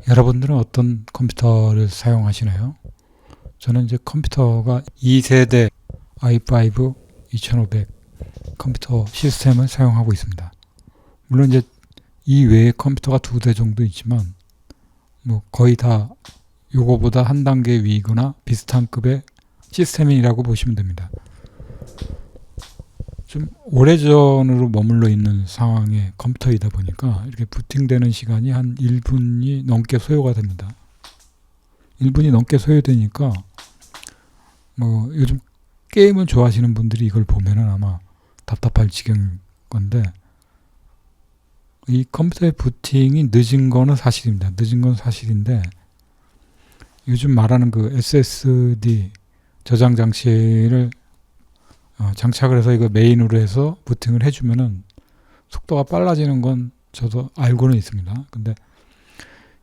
여러분들은 어떤 컴퓨터를 사용하시나요? 저는 이제 컴퓨터가 2세대 i5 2500 컴퓨터 시스템을 사용하고 있습니다. 물론 이제 이 외에 컴퓨터가 2대 정도 있지만 뭐 거의 다 요거보다 한 단계 위거나 비슷한 급의 시스템이라고 보시면 됩니다. 좀 오래전으로 머물러 있는 상황의 컴퓨터이다 보니까 이렇게 부팅되는 시간이 한 1분이 넘게 소요가 됩니다. 1분이 넘게 소요되니까 뭐 요즘 게임을 좋아하시는 분들이 이걸 보면은 아마 답답할 지경인 건데, 이 컴퓨터의 부팅이 늦은 거는 사실입니다. 늦은 건 사실인데 요즘 말하는 그 SSD 저장 장치를 장착을 해서 이거 메인으로 해서 부팅을 해주면은 속도가 빨라지는 건 저도 알고는 있습니다. 근데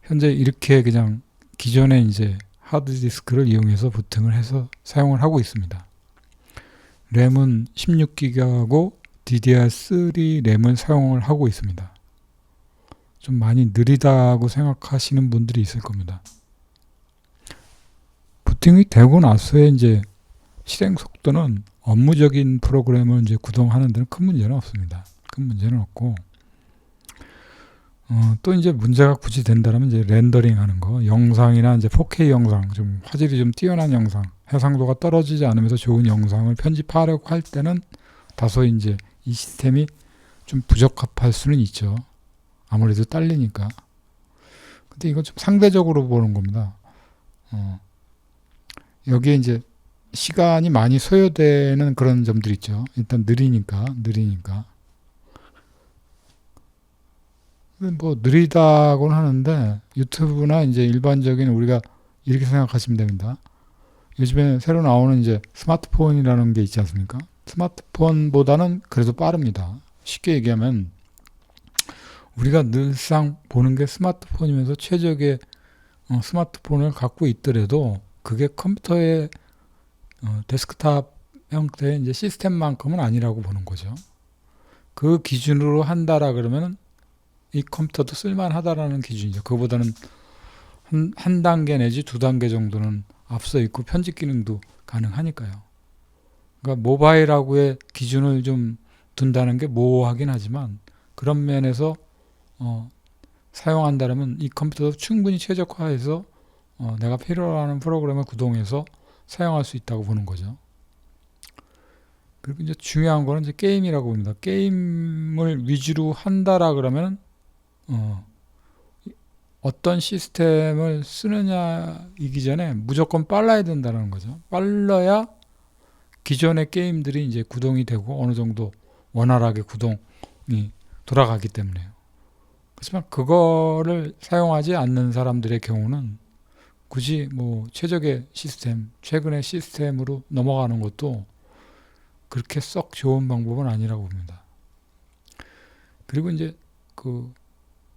현재 이렇게 그냥 기존에 이제 하드디스크를 이용해서 부팅을 해서 사용을 하고 있습니다. 램은 16기가고 DDR3 램을 사용을 하고 있습니다. 좀 많이 느리다고 생각하시는 분들이 있을 겁니다. 부팅이 되고 나서의 이제 실행 속도는 업무적인 프로그램을 이제 구동하는 데는 큰 문제는 없습니다. 큰 문제는 없고, 또 이제 문제가 굳이 된다면 이제 렌더링 하는 거, 영상이나 이제 4K 영상, 좀 화질이 좀 뛰어난 영상, 해상도가 떨어지지 않으면서 좋은 영상을 편집하려고 할 때는 다소 이제 이 시스템이 좀 부적합할 수는 있죠. 아무래도 딸리니까. 근데 이건 좀 상대적으로 보는 겁니다. 여기에 이제 시간이 많이 소요되는 그런 점들이 있죠. 일단 느리니까. 뭐 느리다고는 하는데 유튜브나 이제 일반적인 우리가 이렇게 생각하시면 됩니다. 요즘에 새로 나오는 이제 스마트폰이라는 게 있지 않습니까? 스마트폰보다는 그래도 빠릅니다. 쉽게 얘기하면 우리가 늘상 보는 게 스마트폰이면서 최적의 스마트폰을 갖고 있더라도 그게 컴퓨터의 데스크탑 형태의 이제 시스템만큼은 아니라고 보는 거죠. 그 기준으로 한다라 그러면 이 컴퓨터도 쓸만하다라는 기준이죠. 그거보다는 한 단계 내지 두 단계 정도는 앞서 있고 편집 기능도 가능하니까요. 그러니까 모바일하고의 기준을 좀 둔다는 게 모호하긴 하지만 그런 면에서 사용한다면 이 컴퓨터도 충분히 최적화해서 내가 필요로 하는 프로그램을 구동해서 사용할 수 있다고 보는 거죠. 그리고 이제 중요한 거는 이제 게임이라고 봅니다. 게임을 위주로 한다라 그러면 어떤 시스템을 쓰느냐이기 전에 무조건 빨라야 된다는 거죠. 빨라야 기존의 게임들이 이제 구동이 되고 어느 정도 원활하게 구동이 돌아가기 때문에요. 그렇지만 그거를 사용하지 않는 사람들의 경우는 굳이 뭐 최적의 시스템, 최근의 시스템으로 넘어가는 것도 그렇게 썩 좋은 방법은 아니라고 봅니다. 그리고 이제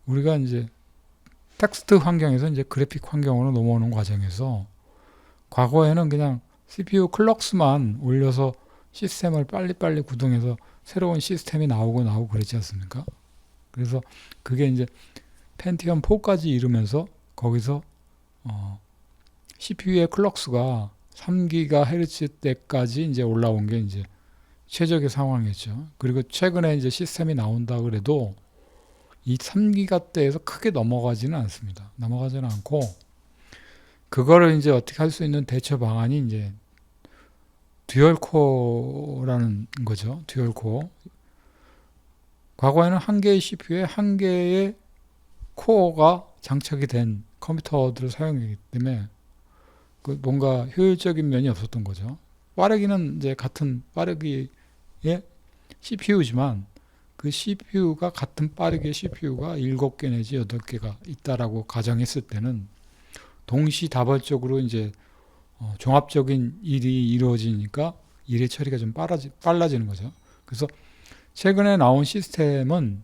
우리가 이제 텍스트 환경에서 이제 그래픽 환경으로 넘어오는 과정에서 과거에는 그냥 CPU 클럭스만 올려서 시스템을 빨리빨리 구동해서 새로운 시스템이 나오고 그랬지 않습니까? 그래서 그게 이제 펜티엄 4까지 이르면서 거기서 CPU의 클럭스가 3GHz 때까지 이제 올라온 게 이제 최적의 상황이었죠. 그리고 최근에 이제 시스템이 나온다 그래도 이 3기가대에서 크게 넘어가지는 않습니다. 넘어가지는 않고 그거를 이제 어떻게 할 수 있는 대처 방안이 이제 듀얼코어라는 거죠. 듀얼코어. 과거에는 한 개의 CPU에 한 개의 코어가 장착이 된 컴퓨터들을 사용했기 때문에 뭔가 효율적인 면이 없었던 거죠. 빠르기는 이제 같은 빠르기의 CPU지만 그 CPU가 같은 빠르기의 CPU가 7개 내지 8개가 있다라고 가정했을 때는 동시다발적으로 이제 종합적인 일이 이루어지니까 일의 처리가 좀 빨라지는 거죠. 그래서 최근에 나온 시스템은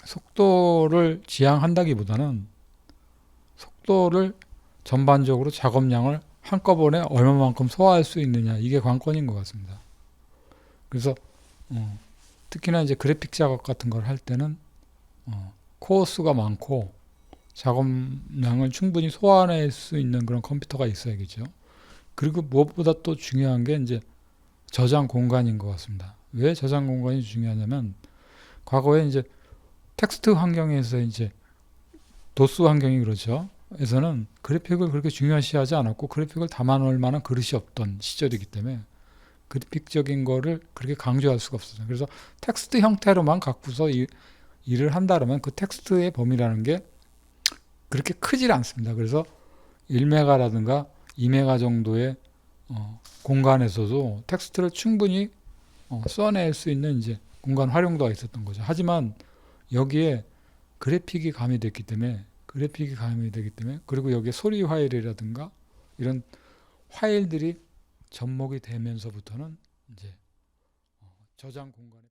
속도를 지향한다기보다는 속도를 전반적으로 작업량을 한꺼번에 얼마만큼 소화할 수 있느냐, 이게 관건인 것 같습니다. 그래서 특히나 이제 그래픽 작업 같은 걸 할 때는 코어 수가 많고 작업량을 충분히 소화할 수 있는 그런 컴퓨터가 있어야겠죠. 그리고 무엇보다 또 중요한 게 이제 저장 공간인 것 같습니다. 왜 저장 공간이 중요하냐면 과거에 이제 텍스트 환경에서 이제 도스 환경이 그렇죠. 에서는 그래픽을 그렇게 중요시하지 않았고 그래픽을 담아놓을 만한 그릇이 없던 시절이기 때문에 그래픽적인 거를 그렇게 강조할 수가 없었어요. 그래서 텍스트 형태로만 갖고서 일을 한다면 그 텍스트의 범위라는 게 그렇게 크질 않습니다. 그래서 1메가라든가 2메가 정도의 공간에서도 텍스트를 충분히 써낼 수 있는 이제 공간 활용도가 있었던 거죠. 하지만 여기에 그래픽이 가미되기 때문에 그리고 여기에 소리 파일이라든가 이런 파일들이 접목이 되면서부터는 이제 저장 공간에